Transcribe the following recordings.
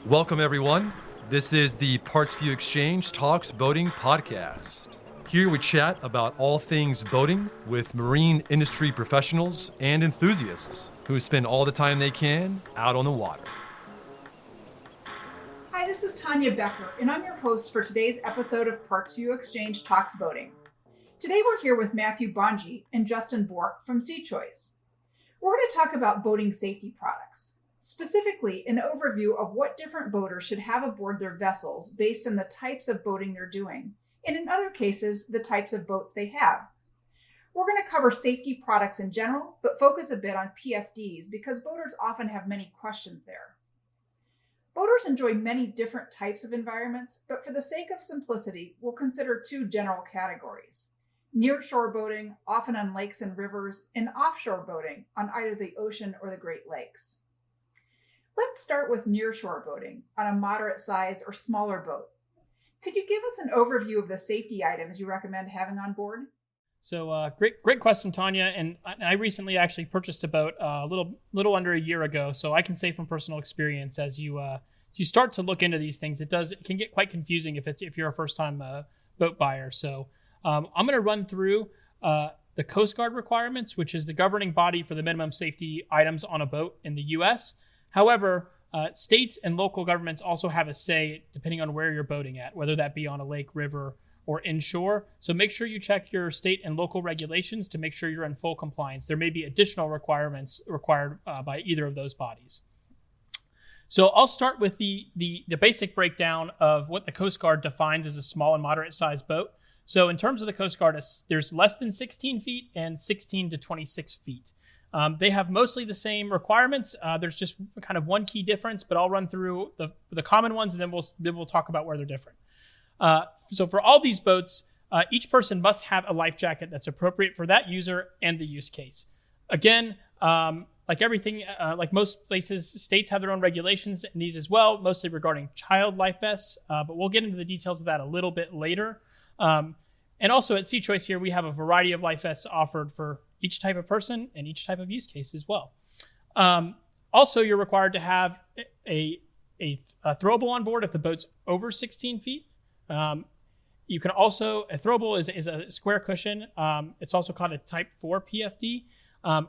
Welcome, everyone. This is the PartsVu Xchange Talks Boating podcast. Here we chat about all things boating with marine industry professionals and enthusiasts who spend all the time they can out on the water. Hi, this is Tanya Becker, and I'm your host for today's episode of PartsVu Xchange Talks Boating. Today we're here with Matthew Bongi and Justin Bourque from Seachoice. We're going to talk about boating safety products. Specifically, an overview of what different boaters should have aboard their vessels based on the types of boating they're doing, and in other cases, the types of boats they have. We're going to cover safety products in general, but focus a bit on PFDs because boaters often have many questions there. Boaters enjoy many different types of environments, but for the sake of simplicity, we'll consider two general categories: nearshore boating, often on lakes and rivers, and offshore boating on either the ocean or the Great Lakes. Let's start with nearshore boating on a moderate-sized or smaller boat. Could you give us an overview of the safety items you recommend having on board? So great question, Tanya. And I recently actually purchased a boat a little under a year ago. So I can say from personal experience, as you start to look into these things, it can get quite confusing if you're a first-time boat buyer. So I'm going to run through the Coast Guard requirements, which is the governing body for the minimum safety items on a boat in the U.S. However, states and local governments also have a say depending on where you're boating at, whether that be on a lake, river, or inshore. So make sure you check your state and local regulations to make sure you're in full compliance. There may be additional requirements required by either of those bodies. So I'll start with the basic breakdown of what the Coast Guard defines as a small and moderate sized boat. So in terms of the Coast Guard, there's less than 16 feet and 16 to 26 feet. They have mostly the same requirements. There's just kind of one key difference, but I'll run through the common ones and then we'll talk about where they're different. So for all these boats, each person must have a life jacket that's appropriate for that user and the use case. Again, like everything, like most places, states have their own regulations in these as well, mostly regarding child life vests, but we'll get into the details of that a little bit later. And also at Seachoice here, we have a variety of life vests offered for each type of person and each type of use case as well. Also, you're required to have a throwable on board if the boat's over 16 feet. You can also, a throwable is a square cushion. It's also called a Type 4 PFD,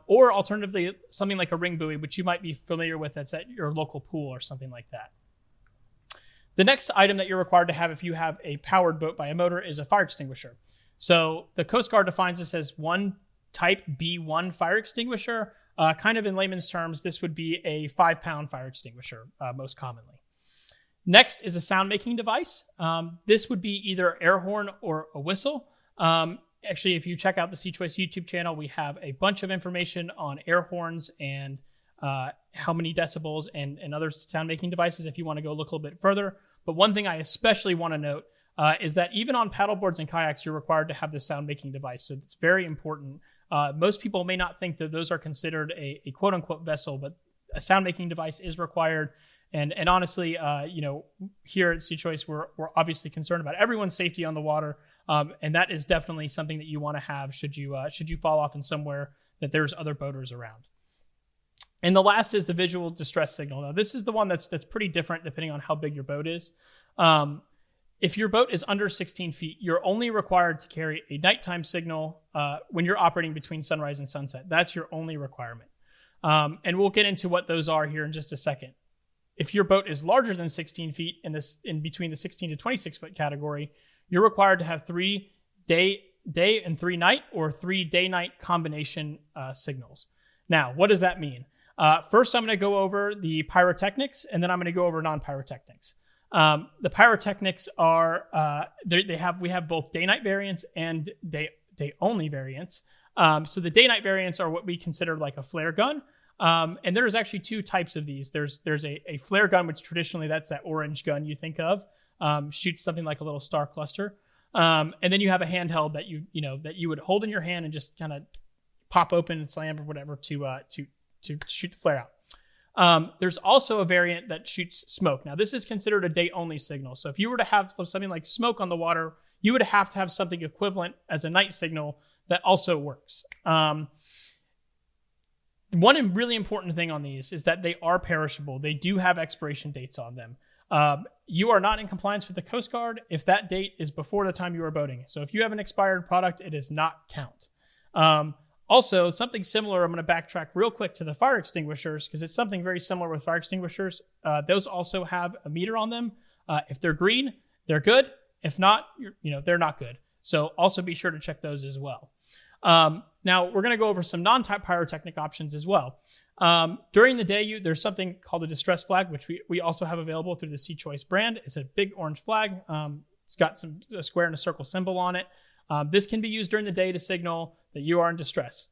or alternatively, something like a ring buoy, which you might be familiar with that's at your local pool or something like that. The next item that you're required to have if you have a powered boat by a motor is a fire extinguisher. So the Coast Guard defines this as one Type B1 fire extinguisher. Kind of in layman's terms, this would be a 5-pound fire extinguisher most commonly. Next is a sound-making device. This would be either air horn or a whistle. Actually, if you check out the Seachoice YouTube channel, we have a bunch of information on air horns and how many decibels and other sound-making devices if you want to go look a little bit further. But one thing I especially want to note is that even on paddleboards and kayaks, you're required to have this sound-making device. So it's very important. Most people may not think that those are considered a quote-unquote vessel, but a sound-making device is required. And honestly, here at Seachoice, we're obviously concerned about everyone's safety on the water, and that is definitely something that you want to have should you fall off in somewhere that there's other boaters around. And the last is the visual distress signal. Now, this is the one that's pretty different depending on how big your boat is. If your boat is under 16 feet, you're only required to carry a nighttime signal when you're operating between sunrise and sunset. That's your only requirement. And we'll get into what those are here in just a second. If your boat is larger than 16 feet in between the 16 to 26 foot category, you're required to have 3 day and 3 night or 3 day-night combination signals. Now, what does that mean? First, I'm going to go over the Pyrotechnics, and then I'm going to go over non-Pyrotechnics. The Pyrotechnics are we have both day-night variants and day-only variants. So the day-night variants are what we consider like a flare gun. And there's actually 2 types of these. There's a flare gun, which traditionally that's that orange gun you think of, shoots something like a little star cluster. And then you have a handheld that you would hold in your hand and just kind of pop open and slam or whatever to shoot the flare out. There's also a variant that shoots smoke. Now, this is considered a day-only signal. So if you were to have something like smoke on the water, you would have to have something equivalent as a night signal that also works. One really important thing on these is that they are perishable. They do have expiration dates on them. You are not in compliance with the Coast Guard if that date is before the time you are boating. So if you have an expired product, it does not count. Also, something similar, I'm going to backtrack real quick to the fire extinguishers because it's something very similar with fire extinguishers. Those also have a meter on them. If they're green, they're good. If not, they're not good. So also be sure to check those as well. Now, we're going to go over some non-type pyrotechnic options as well. During the day, there's something called a distress flag, which we also have available through the Seachoice brand. It's a big orange flag. It's got a square and a circle symbol on it. This can be used during the day to signal that you are in distress.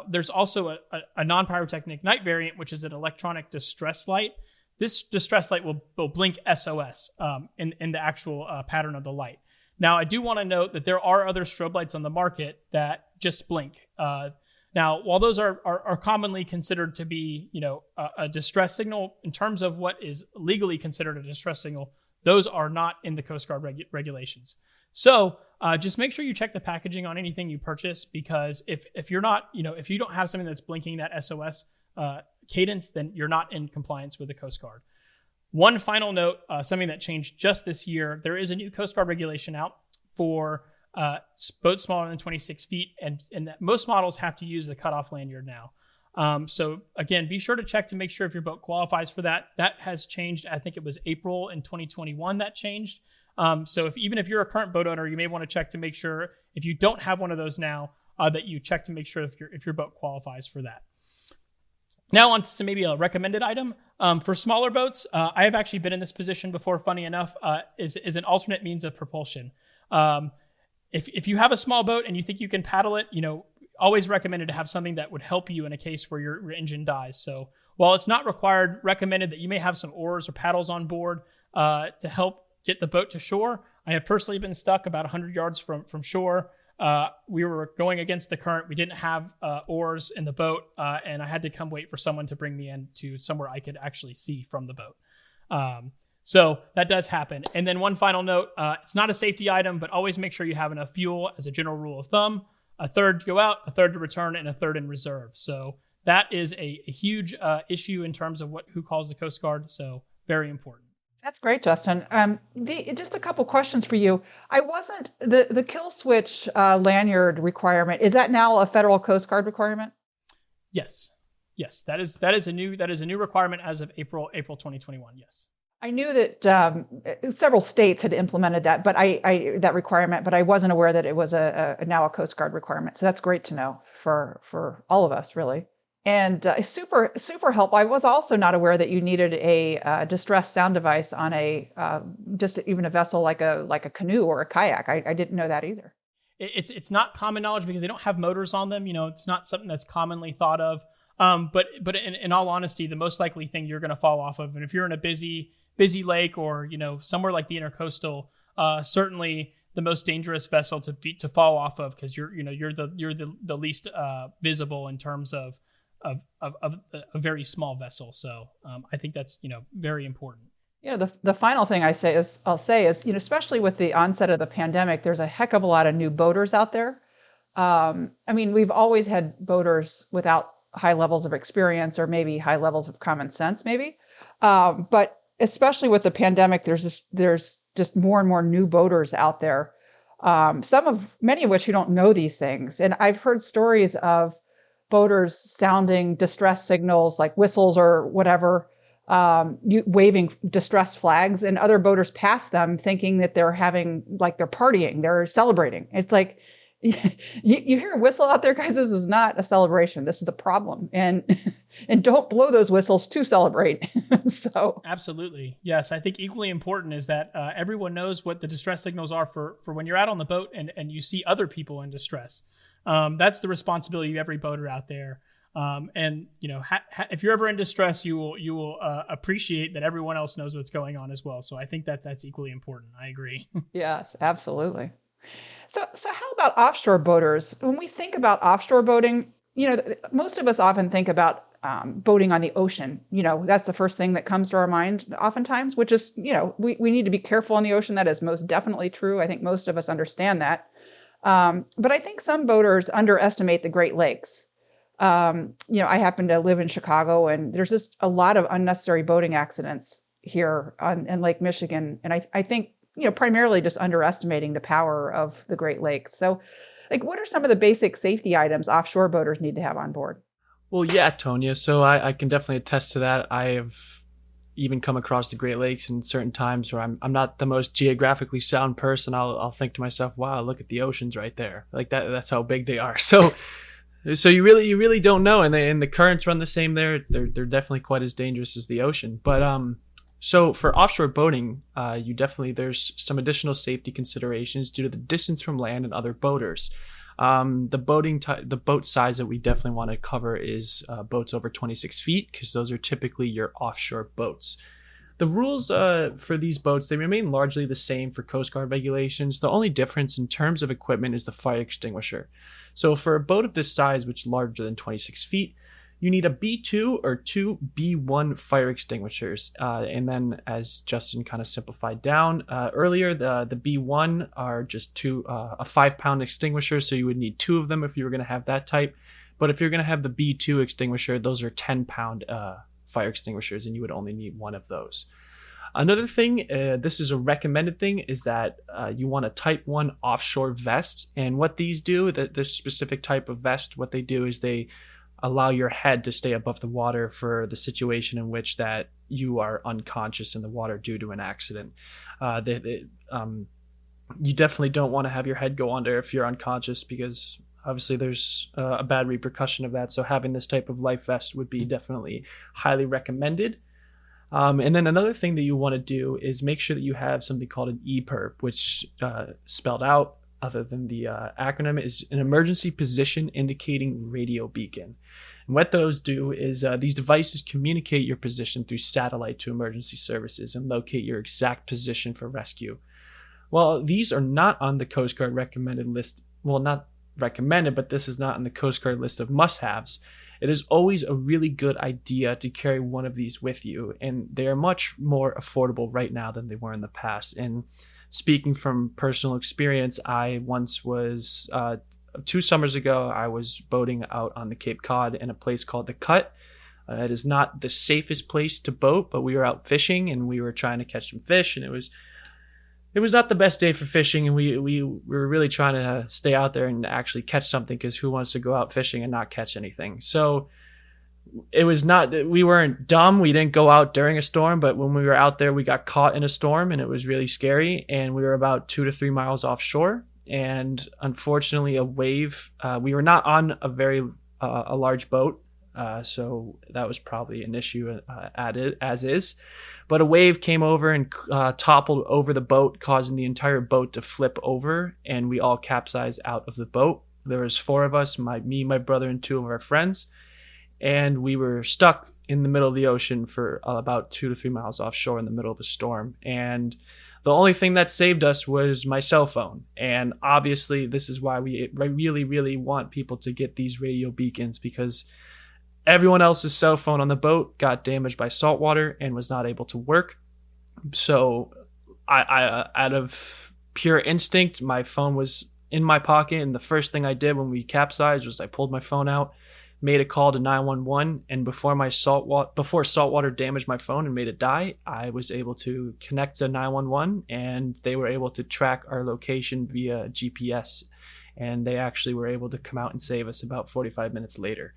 There's also a non-pyrotechnic night variant, which is an electronic distress light. This distress light will blink SOS in the actual pattern of the light. Now, I do want to note that there are other strobe lights on the market that just blink. Now, while those are commonly considered to be, a distress signal in terms of what is legally considered a distress signal, those are not in the Coast Guard regulations. So just make sure you check the packaging on anything you purchase, because if you're not, if you don't have something that's blinking that SOS cadence, then you're not in compliance with the Coast Guard. One final note, something that changed just this year, there is a new Coast Guard regulation out for boats smaller than 26 feet, and that most models have to use the cutoff lanyard now. So again, be sure to check to make sure if your boat qualifies for that. That has changed. I think it was April in 2021 that changed. So even if you're a current boat owner, you may want to check to make sure if you don't have one of those now, that you check to make sure if your boat qualifies for that. Now on to maybe a recommended item. For smaller boats, I have actually been in this position before, funny enough, is an alternate means of propulsion. If you have a small boat and you think you can paddle it, always recommended to have something that would help you in a case where your engine dies. So while it's not required, recommended that you may have some oars or paddles on board to help get the boat to shore. I have personally been stuck about 100 yards from shore. We were going against the current. We didn't have oars in the boat, and I had to come wait for someone to bring me in to somewhere I could actually see from the boat. So that does happen. And then one final note, it's not a safety item, but always make sure you have enough fuel as a general rule of thumb. A third to go out, a third to return, and a third in reserve. So that is a huge issue in terms of who calls the Coast Guard. So very important. That's great, Justin. Just a couple questions for you. I wasn't the kill switch lanyard requirement. Is that now a federal Coast Guard requirement? Yes, that is a new requirement as of April 2021. Yes. I knew that several states had implemented that, but that requirement, but I wasn't aware that it was now a Coast Guard requirement. So that's great to know for all of us, really. And super helpful. I was also not aware that you needed a distress sound device on just even a vessel like a canoe or a kayak. I didn't know that either. It's not common knowledge because they don't have motors on them. It's not something that's commonly thought of. But in all honesty, the most likely thing you're going to fall off of, and if you're in a busy lake or somewhere like the intercoastal, certainly the most dangerous vessel to fall off of, because you're the least visible in terms of a very small vessel. So I think that's very important. The final thing I'll say is especially with the onset of the pandemic, there's a heck of a lot of new boaters out there. We've always had boaters without high levels of experience or maybe high levels of common sense, maybe. But especially with the pandemic, there's just more and more new boaters out there. Many of which who don't know these things. And I've heard stories of boaters sounding distress signals like whistles or whatever, waving distress flags, and other boaters pass them thinking that they're partying, they're celebrating. It's like, you hear a whistle out there, guys. This is not a celebration. This is a problem, and don't blow those whistles to celebrate. So absolutely, yes. I think equally important is that everyone knows what the distress signals are for when you're out on the boat and you see other people in distress. That's the responsibility of every boater out there. If you're ever in distress, you will appreciate that everyone else knows what's going on as well. So I think that's equally important. I agree. Yes, absolutely. So how about offshore boaters? When we think about offshore boating, most of us often think about boating on the ocean. That's the first thing that comes to our mind oftentimes, which is, we need to be careful on the ocean. That is most definitely true. I think most of us understand that. But I think some boaters underestimate the Great Lakes. I happen to live in Chicago, and there's just a lot of unnecessary boating accidents here in Lake Michigan. And I think, primarily just underestimating the power of the Great Lakes. So like, what are some of the basic safety items offshore boaters need to have on board? Well, yeah, Tonya. So I can definitely attest to that. I have even come across the Great Lakes in certain times where I'm not the most geographically sound person. I'll think to myself, wow, look at the oceans right there. Like that's how big they are. So you really don't know. And the currents run the same there. They're definitely quite as dangerous as the ocean. But so for offshore boating, there's some additional safety considerations due to the distance from land and other boaters. The boat size that we definitely want to cover is boats over 26 feet, because those are typically your offshore boats. The rules for these boats, they remain largely the same for Coast Guard regulations. The only difference in terms of equipment is the fire extinguisher. So for a boat of this size, which is larger than 26 feet, you need a B2 or two B1 fire extinguishers. And then, as Justin kind of simplified down earlier, the B1 are just a 5-pound extinguisher. So you would need 2 of them if you were going to have that type. But if you're going to have the B2 extinguisher, those are 10-pound fire extinguishers, and you would only need 1 of those. Another thing, this is a recommended thing, is that you want a Type 1 offshore vest. And what these do, this specific type of vest, what they do is they allow your head to stay above the water for the situation in which that you are unconscious in the water due to an accident. You definitely don't want to have your head go under if you're unconscious, because obviously there's a bad repercussion of that. So having this type of life vest would be definitely highly recommended. And then another thing that you want to do is make sure that you have something called an EPIRB, which spelled out, other than the acronym, is an emergency position indicating radio beacon. And what those do is these devices communicate your position through satellite to emergency services and locate your exact position for rescue. Well, these are not on the Coast Guard recommended list. Well, not recommended, but this is not on the Coast Guard list of must-haves. It is always a really good idea to carry one of these with you, and they are much more affordable right now than they were in the past. And speaking from personal experience, I once was, 2 summers ago, I was boating out on the Cape Cod in a place called the Cut. It is not the safest place to boat, but we were out fishing and we were trying to catch some fish, and it was not the best day for fishing, and we were really trying to stay out there and actually catch something, because who wants to go out fishing and not catch anything? So we weren't dumb. We didn't go out during a storm, but when we were out there, we got caught in a storm, and it was really scary. And we were about 2 to 3 miles offshore. And unfortunately, a wave, we were not on a large boat. So that was probably an issue as is. But a wave came over and toppled over the boat, causing the entire boat to flip over, and we all capsized out of the boat. There was 4 of us, me, my brother, and 2 of our friends. And we were stuck in the middle of the ocean for about 2 to 3 miles offshore in the middle of a storm. And the only thing that saved us was my cell phone. And obviously, this is why we really, really want people to get these radio beacons, because everyone else's cell phone on the boat got damaged by salt water and was not able to work. So I out of pure instinct, my phone was in my pocket. And the first thing I did when we capsized was I pulled my phone out, made a call to 911, and before saltwater damaged my phone and made it die, I was able to connect to 911, and they were able to track our location via GPS, and they actually were able to come out and save us about 45 minutes later.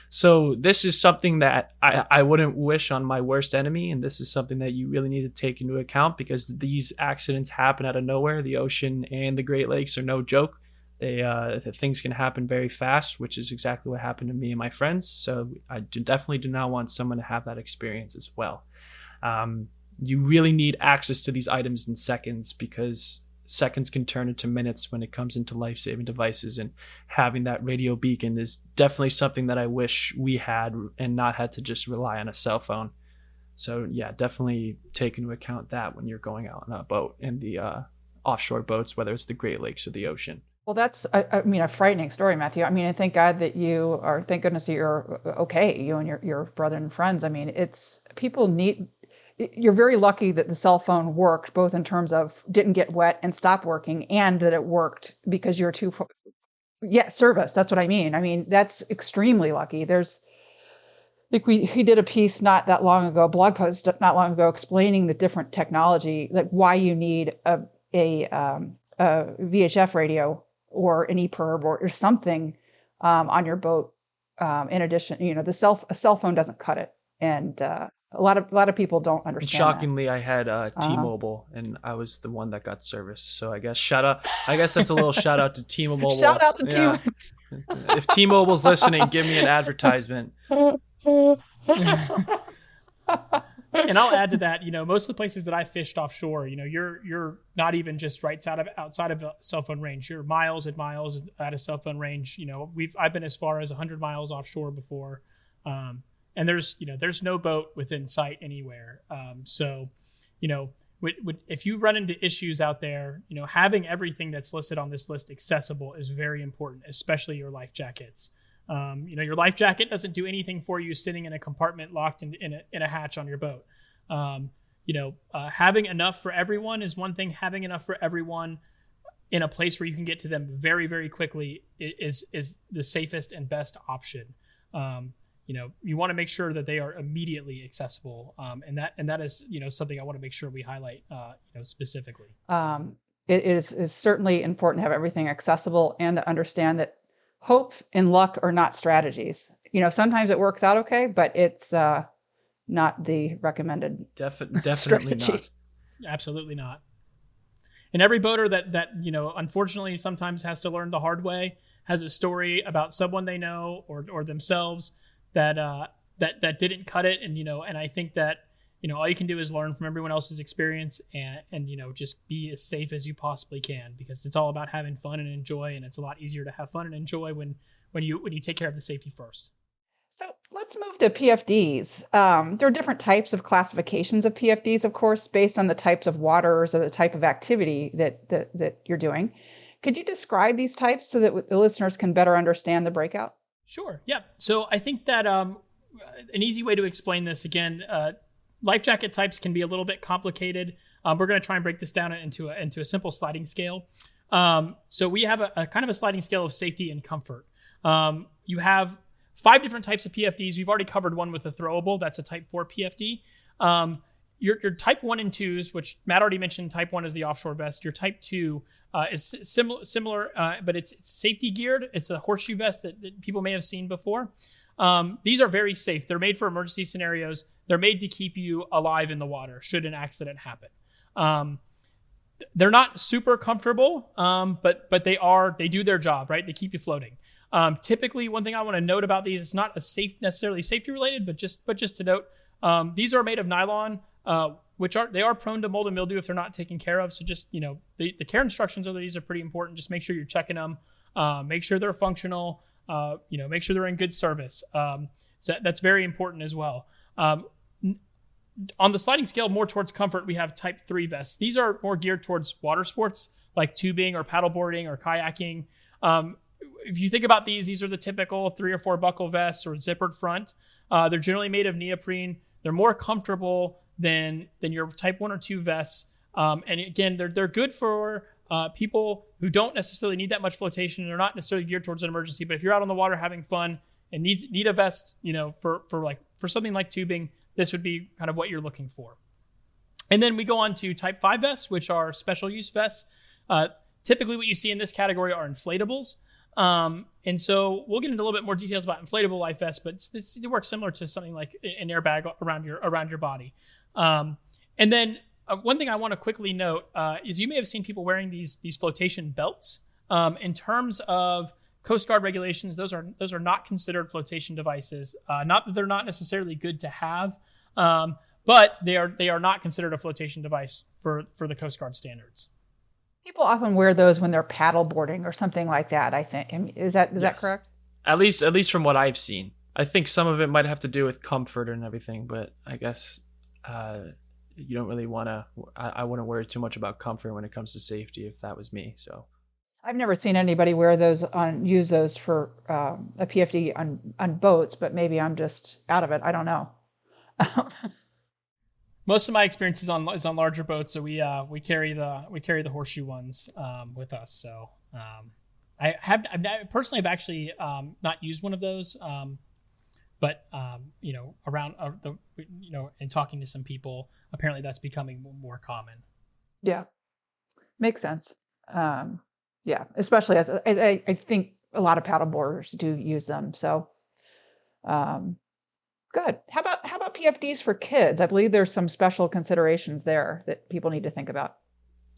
So this is something that I wouldn't wish on my worst enemy, and this is something that you really need to take into account, because these accidents happen out of nowhere. The ocean and the Great Lakes are no joke. Things can happen very fast, which is exactly what happened to me and my friends. So I definitely do not want someone to have that experience as well. You really need access to these items in seconds, because seconds can turn into minutes when it comes into life-saving devices. And having that radio beacon is definitely something that I wish we had and not had to just rely on a cell phone. So yeah, definitely take into account that when you're going out on a boat in the offshore boats, whether it's the Great Lakes or the ocean. Well, that's, a frightening story, Matthew. I thank God that thank goodness that you're okay, you and your brother and friends. You're very lucky that the cell phone worked, both in terms of didn't get wet and stopped working, and that it worked because you're service. That's what I mean. That's extremely lucky. Like he did a piece not that long ago, a blog post not long ago, explaining the different technology, like why you need a VHF radio or an EPIRB or something on your boat. In addition, a cell phone doesn't cut it, and a lot of people don't understand. Shockingly, I had T-Mobile, and I was the one that got service. So I guess that's a little shout out to T-Mobile. Shout out to T-Mobile. If T-Mobile's listening, give me an advertisement. And I'll add to that, most of the places that I fished offshore, you're not even just outside of a cell phone range. You're miles and miles at a cell phone range. I've been as far as 100 miles offshore before, and there's no boat within sight anywhere. So, if you run into issues out there, having everything that's listed on this list accessible is very important, especially your life jackets. Your life jacket doesn't do anything for you sitting in a compartment locked in a hatch on your boat. Having enough for everyone is one thing. Having enough for everyone in a place where you can get to them very, very quickly is the safest and best option. You want to make sure that they are immediately accessible. And that is, something I want to make sure we highlight, specifically. It is certainly important to have everything accessible and to understand that hope and luck are not strategies. Sometimes it works out okay, but it's not the recommended definitely strategy. Not. Absolutely not. And every boater that unfortunately sometimes has to learn the hard way has a story about someone they know or themselves that didn't cut it. And I think that all you can do is learn from everyone else's experience and just be as safe as you possibly can, because it's all about having fun and enjoy. And it's a lot easier to have fun and enjoy when you take care of the safety first. So let's move to PFDs. There are different types of classifications of PFDs, of course, based on the types of waters or the type of activity that you're doing. Could you describe these types so that the listeners can better understand the breakout? Sure. Yeah. So I think that an easy way to explain this, again, life jacket types can be a little bit complicated. We're going to try and break this down into a simple sliding scale. So we have a kind of a sliding scale of safety and comfort. You have 5 different types of PFDs. We've already covered one with a throwable. That's a type 4 PFD. Your type 1 and 2s, which Matt already mentioned, type 1 is the Offshore Vest. Your type 2 is similar, but it's safety geared. It's a horseshoe vest that people may have seen before. These are very safe. They're made for emergency scenarios. They're made to keep you alive in the water should an accident happen. They're not super comfortable, but they do their job, right? They keep you floating. Typically, one thing I want to note about these, it's not necessarily safety related, but just to note, these are made of nylon, they are prone to mold and mildew if they're not taken care of. So just, the care instructions of these are pretty important. Just make sure you're checking them, make sure they're functional, make sure they're in good service. So that's very important as well. On the sliding scale, more towards comfort, we have type 3 vests. These are more geared towards water sports like tubing or paddleboarding or kayaking. If you think about these are the typical 3 or 4 buckle vests or zippered front. They're generally made of neoprene. They're more comfortable than your type 1 or 2 vests. And again, they're good for people who don't necessarily need that much flotation. They're not necessarily geared towards an emergency, but if you're out on the water having fun and need a vest, for something like tubing, this would be kind of what you're looking for. And then we go on to type 5 vests, which are special use vests. Typically what you see in this category are inflatables. And so we'll get into a little bit more details about inflatable life vests, but it works similar to something like an airbag around your body. And then one thing I want to quickly note is you may have seen people wearing these flotation belts. In terms of Coast Guard regulations, those are not considered flotation devices. Not that they're not necessarily good to have, but they are not considered a flotation device for the Coast Guard standards. People often wear those when they're paddle boarding or something like that, I think. Is that correct? At least from what I've seen. I think some of it might have to do with comfort and everything, but I guess you don't really want to. I wouldn't worry too much about comfort when it comes to safety if that was me. So I've never seen anybody use those for a PFD on boats, but maybe I'm just out of it. I don't know. Most of my experience is on larger boats, so we carry the horseshoe ones with us. So I personally have actually not used one of those. But around and talking to some people, apparently that's becoming more common. Yeah, makes sense. Yeah, especially as I think a lot of paddleboarders do use them. So, good. How about PFDs for kids? I believe there's some special considerations there that people need to think about.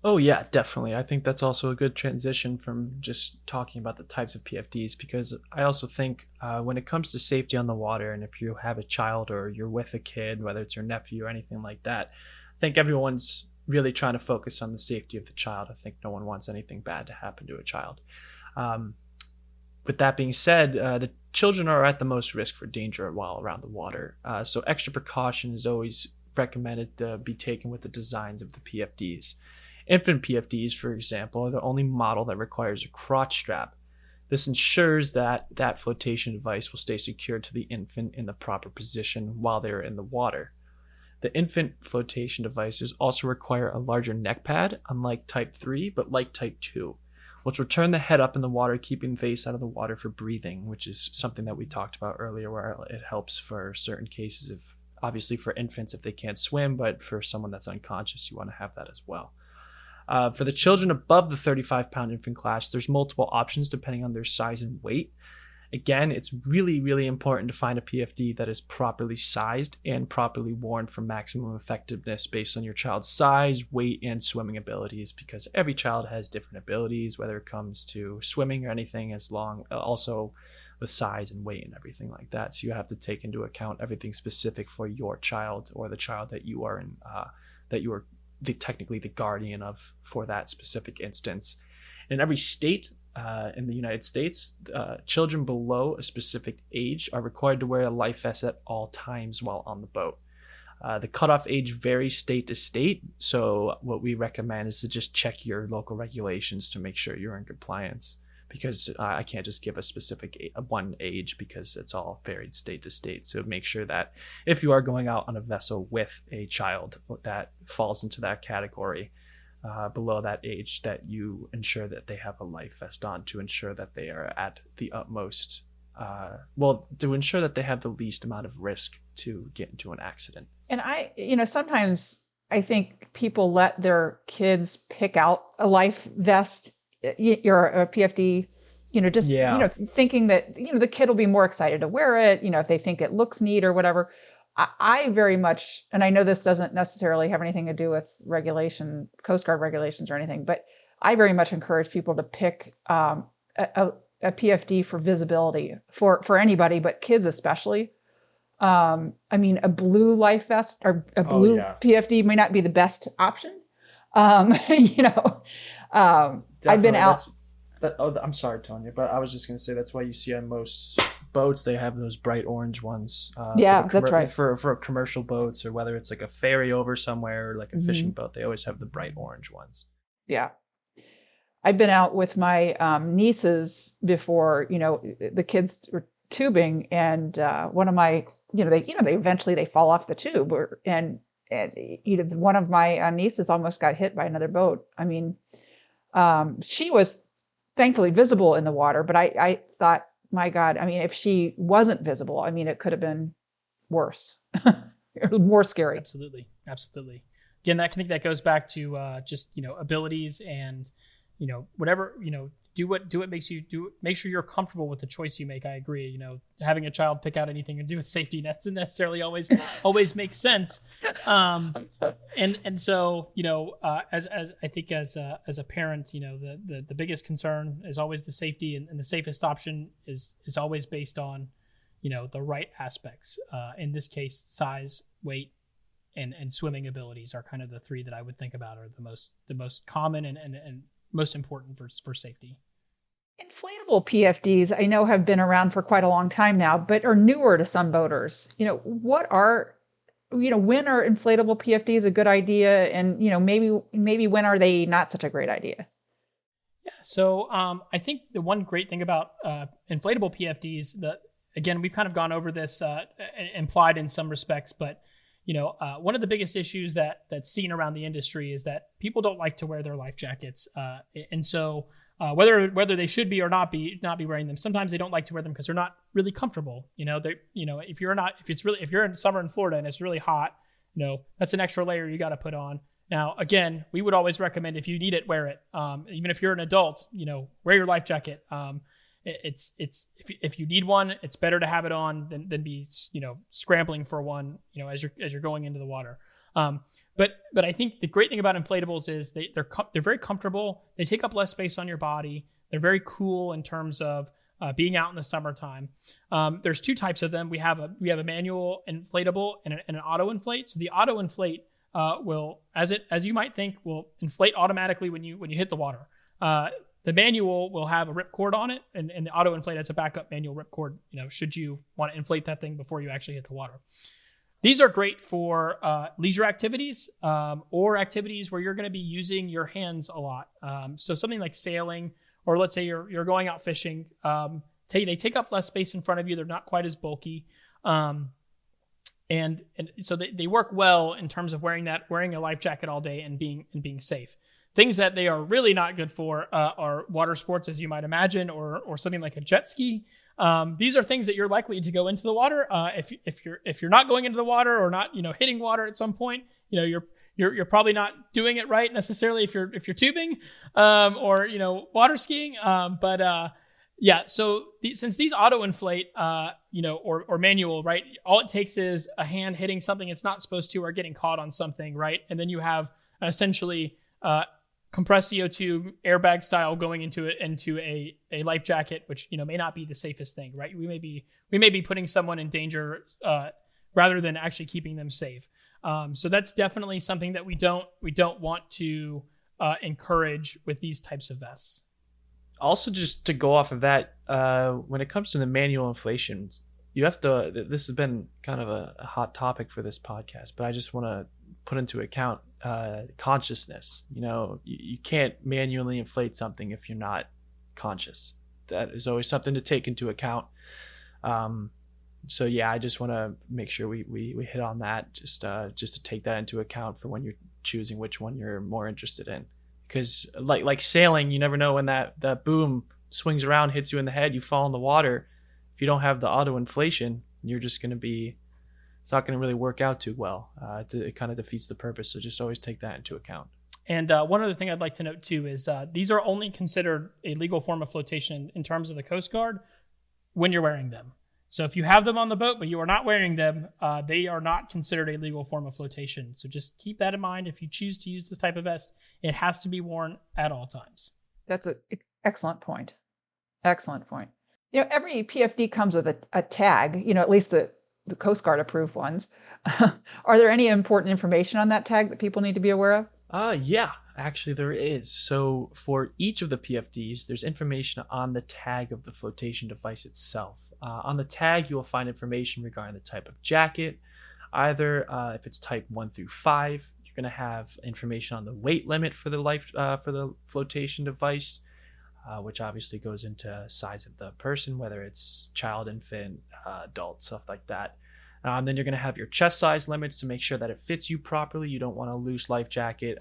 Oh yeah, definitely. I think that's also a good transition from just talking about the types of PFDs, because I also think when it comes to safety on the water, and if you have a child or you're with a kid, whether it's your nephew or anything like that, I think everyone's really trying to focus on the safety of the child. I think no one wants anything bad to happen to a child. With that being said, the children are at the most risk for danger while around the water. So extra precaution is always recommended to be taken with the designs of the PFDs. Infant PFDs, for example, are the only model that requires a crotch strap. This ensures that that flotation device will stay secured to the infant in the proper position while they are in the water. The infant flotation devices also require a larger neck pad, unlike Type 3, but like Type 2, which will turn the head up in the water, keeping the face out of the water for breathing, which is something that we talked about earlier, where it helps for certain cases, if obviously for infants if they can't swim, but for someone that's unconscious, you want to have that as well. For the children above the 35-pound infant class, there's multiple options depending on their size and weight. Again, it's really, really important to find a PFD that is properly sized and properly worn for maximum effectiveness based on your child's size, weight, and swimming abilities, because every child has different abilities, whether it comes to swimming or anything, also with size and weight and everything like that. So you have to take into account everything specific for your child or the child that you are technically the guardian of for that specific instance. In every state in the United States, children below a specific age are required to wear a life vest at all times while on the boat. The cutoff age varies state to state, so what we recommend is to just check your local regulations to make sure you're in compliance, because I can't just give a specific one age because it's all varied state to state. So make sure that if you are going out on a vessel with a child that falls into that category, below that age, that you ensure that they have a life vest on to ensure that they are at the utmost, to ensure that they have the least amount of risk to get into an accident. And sometimes I think people let their kids pick out a life vest, or a PFD, thinking that, the kid will be more excited to wear it, if they think it looks neat or whatever. I very much, and I know this doesn't necessarily have anything to do with regulation, Coast Guard regulations or anything, but I very much encourage people to pick a PFD for visibility for anybody, but kids especially. A blue life vest or a blue PFD may not be the best option. I've been out. I'm sorry, Tonya, but I was just going to say that's why you see on most boats they have those bright orange ones. That's right. For commercial boats, or whether it's like a ferry over somewhere, or like a fishing boat, they always have the bright orange ones. Yeah. I've been out with my nieces before, the kids were tubing, and one of my, they eventually fall off the tube, and one of my nieces almost got hit by another boat. She was thankfully visible in the water, but I thought, my God, if she wasn't visible, it could have been worse, more scary. Absolutely. Again, I think that goes back to just, abilities and, whatever, do what makes you do. Make sure you're comfortable with the choice you make. I agree. Having a child pick out anything to do with safety doesn't necessarily always make sense. And so as I think as a parent, the biggest concern is always the safety, and the safest option is always based on the right aspects. In this case, size, weight, and swimming abilities are kind of the three that I would think about are the most common and most important for safety. Inflatable PFDs, I know, have been around for quite a long time now, but are newer to some boaters. When are inflatable PFDs a good idea? And, maybe when are they not such a great idea? Yeah. So I think the one great thing about inflatable PFDs, that, again, we've kind of gone over this implied in some respects, but one of the biggest issues that's seen around the industry is that people don't like to wear their life jackets. And so whether they should be or not be wearing them. Sometimes they don't like to wear them because they're not really comfortable. If you're in summer in Florida and it's really hot, that's an extra layer you got to put on. Now, again, we would always recommend if you need it, wear it. Even if you're an adult, wear your life jacket. If you need one, it's better to have it on than be scrambling for one as you're going into the water. But I think the great thing about inflatables is they're very comfortable. They take up less space on your body. They're very cool in terms of being out in the summertime. There's two types of them. We have a manual inflatable and an auto inflate. So the auto inflate will, as you might think, will inflate automatically when you hit the water. The manual will have a ripcord on it, and the auto inflate has a backup manual ripcord, should you want to inflate that thing before you actually hit the water. These are great for leisure activities or activities where you're going to be using your hands a lot. So something like sailing, or let's say you're going out fishing. They take up less space in front of you. They're not quite as bulky. And so they work well in terms of wearing a life jacket all day and being safe. Things that they are really not good for are water sports, as you might imagine, or something like a jet ski. These are things that you're likely to go into the water. If you're not going into the water or not, hitting water at some point, you're probably not doing it right necessarily if you're tubing, or water skiing. So since these auto inflate, or manual, right? All it takes is a hand hitting something it's not supposed to, or getting caught on something, right? And then you have essentially compressed CO2 airbag style going into a life jacket, which may not be the safest thing, right? We may be putting someone in danger rather than actually keeping them safe. So that's definitely something that we don't want to encourage with these types of vests. Also, just to go off of that, when it comes to the manual inflations, you have to. This has been kind of a hot topic for this podcast, but I just want to put into account consciousness. You can't manually inflate something if you're not conscious. That is always something to take into account. So yeah, I just want to make sure we hit on that, just to take that into account for when you're choosing which one you're more interested in. Because like sailing, you never know when that boom swings around, hits you in the head, you fall in the water. If you don't have the auto inflation, you're just going to be, it's not going to really work out too well. It kind of defeats the purpose. So just always take that into account. And one other thing I'd like to note too is these are only considered a legal form of flotation in terms of the Coast Guard when you're wearing them. So if you have them on the boat, but you are not wearing them, they are not considered a legal form of flotation. So just keep that in mind. If you choose to use this type of vest, it has to be worn at all times. That's an excellent point. Excellent point. Every PFD comes with a tag, at least the Coast Guard approved ones. Are there any important information on that tag that people need to be aware of? Yeah, actually there is. So for each of the PFDs, there's information on the tag of the flotation device itself. On the tag, you will find information regarding the type of jacket, either if it's type 1 through 5. You're going to have information on the weight limit for the flotation device, which obviously goes into size of the person, whether it's child, infant, adult, stuff like that. Then you're going to have your chest size limits to make sure that it fits you properly. You don't want a loose life jacket.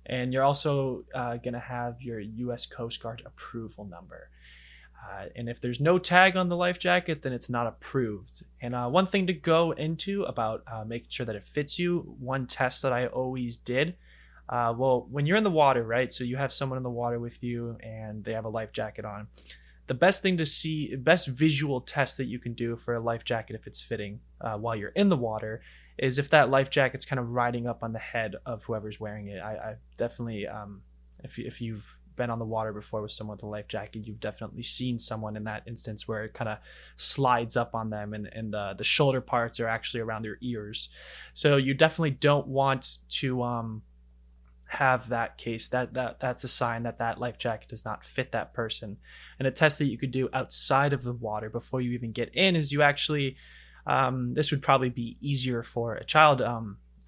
And you're also going to have your U.S. Coast Guard approval number. And if there's no tag on the life jacket, then it's not approved. And one thing to go into about making sure that it fits you, one test that I always did, when you're in the water, right? So you have someone in the water with you and they have a life jacket on. The best thing to see, best visual test that you can do for a life jacket if it's fitting while you're in the water is if that life jacket's kind of riding up on the head of whoever's wearing it. I definitely, if you've been on the water before with someone with a life jacket, you've definitely seen someone in that instance where it kind of slides up on them and the shoulder parts are actually around their ears. So you definitely don't want to have that case. That's a sign that life jacket does not fit that person. And a test that you could do outside of the water before you even get in is you actually this would probably be easier for a child.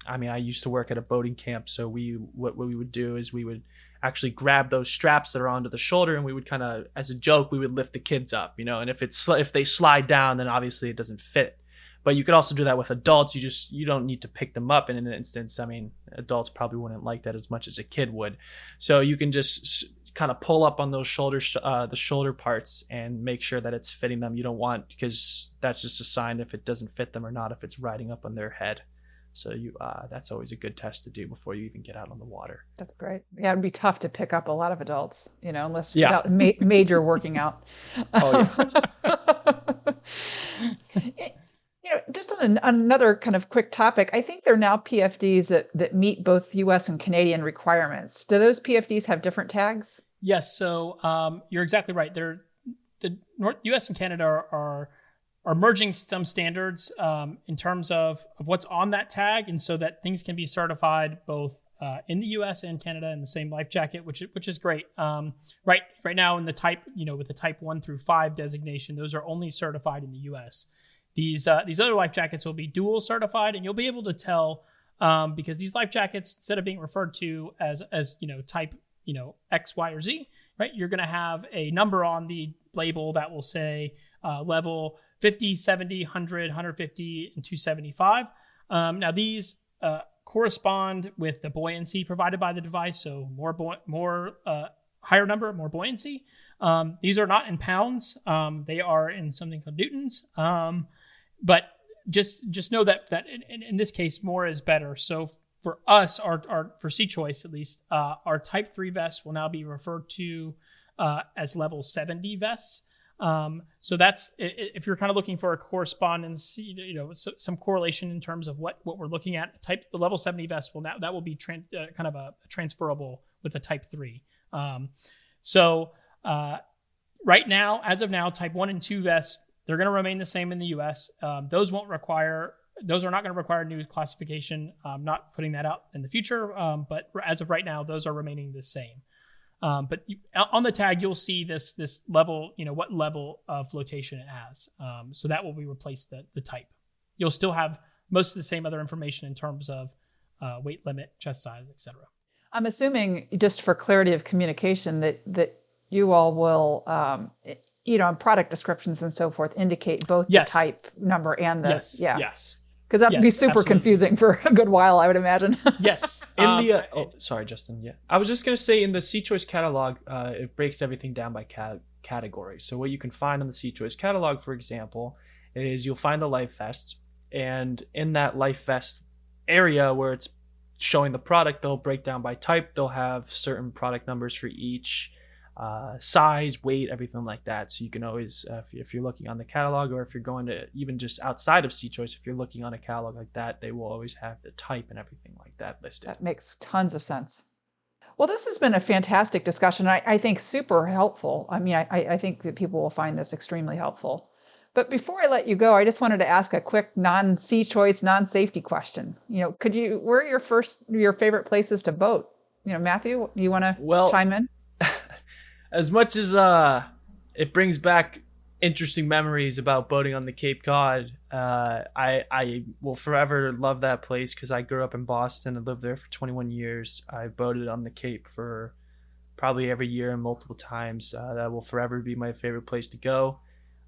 I used to work at a boating camp, so what we would do is we would actually grab those straps that are onto the shoulder and we would kind of, as a joke, we would lift the kids up, and if they slide down, then obviously it doesn't fit. But you could also do that with adults. You don't need to pick them up in an instance. Adults probably wouldn't like that as much as a kid would. So you can just kind of pull up on those the shoulder parts and make sure that it's fitting them. You don't want, because that's just a sign if it doesn't fit them or not, if it's riding up on their head. So that's always a good test to do before you even get out on the water. That's great. Yeah, it'd be tough to pick up a lot of adults, unless Yeah. without major working out. Oh, yeah. Just on another kind of quick topic, I think there are now PFDs that meet both U.S. and Canadian requirements. Do those PFDs have different tags? Yes. So you're exactly right. The U.S. and Canada are merging some standards in terms of what's on that tag, and so that things can be certified both in the U.S. and Canada in the same life jacket, which is great. Right now in the type, with the type 1 through 5 designation, those are only certified in the U.S. These other life jackets will be dual certified, and you'll be able to tell because these life jackets, instead of being referred to as type X, Y, or Z, right? You're going to have a number on the label that will say level 50, 70, 100, 150, and 275. Now these correspond with the buoyancy provided by the device, so more higher number, more buoyancy. These are not in pounds; they are in something called newtons. But just know that in this case, more is better. So for us, our for Seachoice at least, our Type 3 vests will now be referred to as level 70 vests. So that's, if you're kind of looking for a correspondence, some correlation in terms of what we're looking at. The level 70 vest will be kind of a transferable with the Type 3. Right now, as of now, Type 1 and 2 vests, they're going to remain the same in the U.S. Those are not going to require new classification. I'm not putting that out in the future, but as of right now, those are remaining the same. But on the tag, you'll see this level, what level of flotation it has. So that will be replaced the type. You'll still have most of the same other information in terms of weight limit, chest size, etc. I'm assuming, just for clarity of communication, that you all will, product descriptions and so forth, indicate both the type number and the Yes. Because that would be super absolutely confusing for a good while, I would imagine. Yes. Sorry, Justin. Yeah, I was just gonna say, in the Seachoice catalog, it breaks everything down by category. So what you can find on the Seachoice catalog, for example, is you'll find the life vests, and in that life vest area where it's showing the product, they'll break down by type. They'll have certain product numbers for each size, weight, everything like that. So you can always, if you're looking on the catalog, or if you're going to even just outside of Seachoice, if you're looking on a catalog like that, they will always have the type and everything like that listed. That makes tons of sense. Well, this has been a fantastic discussion. I think super helpful. I mean, I think that people will find this extremely helpful. But before I let you go, I just wanted to ask a quick non-Seachoice, non-safety question. Where are your favorite places to boat? Matthew, you want to chime in? As much as it brings back interesting memories about boating on the Cape Cod, I will forever love that place because I grew up in Boston and lived there for 21 years. I boated on the Cape for probably every year and multiple times. That will forever be my favorite place to go.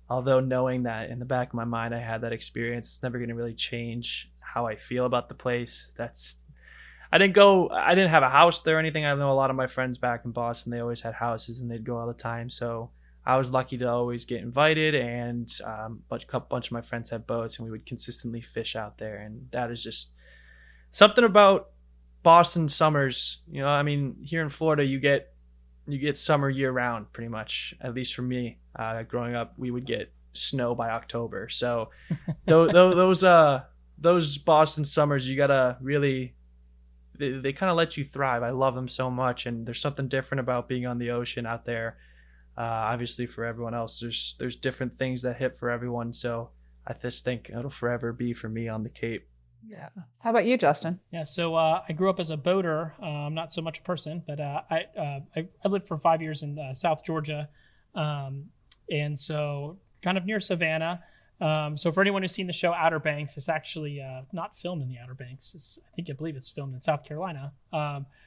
Although knowing that in the back of my mind I had that experience, it's never going to really change how I feel about the place. I didn't have a house there or anything. I know a lot of my friends back in Boston, they always had houses and they'd go all the time. So I was lucky to always get invited, and a bunch of my friends had boats and we would consistently fish out there. And that is just something about Boston summers. Here in Florida, you get summer year round pretty much, at least for me. Growing up, we would get snow by October. So those Boston summers, you gotta really, they kind of let you thrive. I love them so much, and there's something different about being on the ocean out there. Obviously, for everyone else, there's different things that hit for everyone. So I just think it'll forever be for me on the Cape. Yeah. How about you, Justin? Yeah. So I grew up as a boater. I'm not so much a person, but I lived for 5 years in South Georgia, and so kind of near Savannah. So for anyone who's seen the show Outer Banks, it's actually not filmed in the Outer Banks. I believe it's filmed in South Carolina.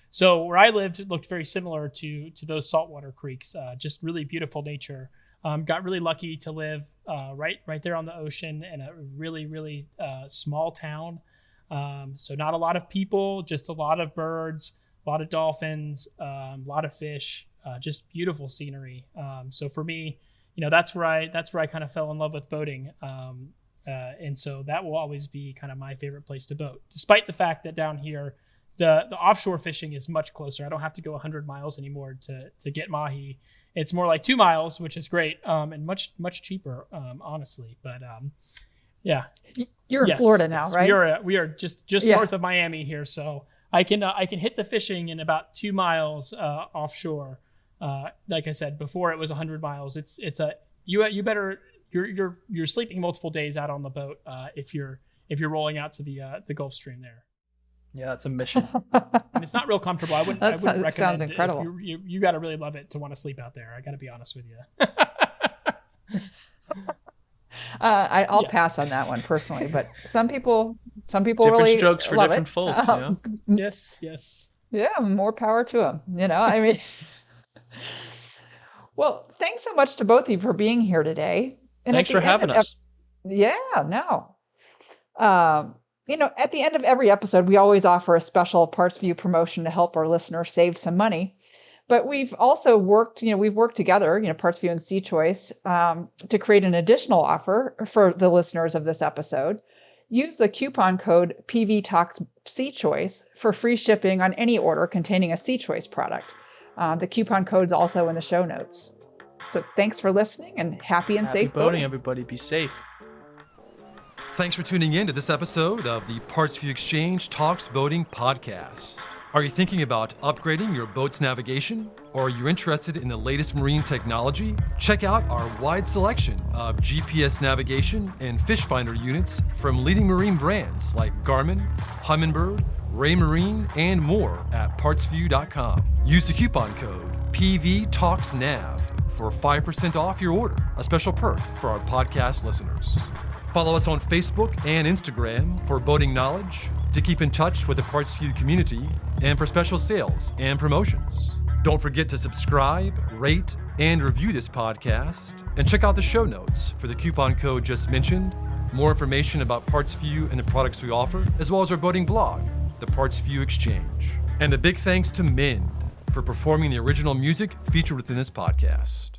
So where I lived, it looked very similar to those saltwater creeks. Just really beautiful nature. Got really lucky to live right there on the ocean in a really, really small town. So not a lot of people, just a lot of birds, a lot of dolphins, a lot of fish. just beautiful scenery. So for me, that's where I kind of fell in love with boating. And so that will always be kind of my favorite place to boat, despite the fact that down here, the offshore fishing is much closer. I don't have to go 100 miles anymore to get mahi. It's more like 2 miles, which is great, and much cheaper, honestly. But yeah, you're in Florida now, right? We are just north of Miami here, so I can hit the fishing in about 2 miles offshore. Like I said before, it was 100 miles. You're sleeping multiple days out on the boat if you're rolling out to the Gulf Stream there. Yeah, it's a mission. And it's not real comfortable. I wouldn't recommend sounds it. incredible. You got to really love it to want to sleep out there. I got to be honest with you. I'll pass on that one personally, but some people Different really strokes for love different it. folks. Yes. Yeah, more power to them. I mean, well, thanks so much to both of you for being here today. And Thanks for having us. Yeah, no. At the end of every episode, we always offer a special PartsVu promotion to help our listeners save some money. But we've also worked together, PartsVu and Seachoice, to create an additional offer for the listeners of this episode. Use the coupon code PVTalksSeachoice for free shipping on any order containing a Seachoice product. The coupon code's also in the show notes. So thanks for listening, and happy safe boating, everybody. Be safe. Thanks for tuning in to this episode of the PartsVu Xchange Talks Boating podcast. Are you thinking about upgrading your boat's navigation? Or are you interested in the latest marine technology? Check out our wide selection of GPS navigation and fish finder units from leading marine brands like Garmin, Humminbird, Ray Marine, and more at PartsVu.com. Use the coupon code PVTalksNav for 5% off your order, a special perk for our podcast listeners. Follow us on Facebook and Instagram for boating knowledge, to keep in touch with the PartsVu community, and for special sales and promotions. Don't forget to subscribe, rate, and review this podcast, and check out the show notes for the coupon code just mentioned, more information about PartsVu and the products we offer, as well as our boating blog, the PartsVu Exchange. And a big thanks to Mind for performing the original music featured within this podcast.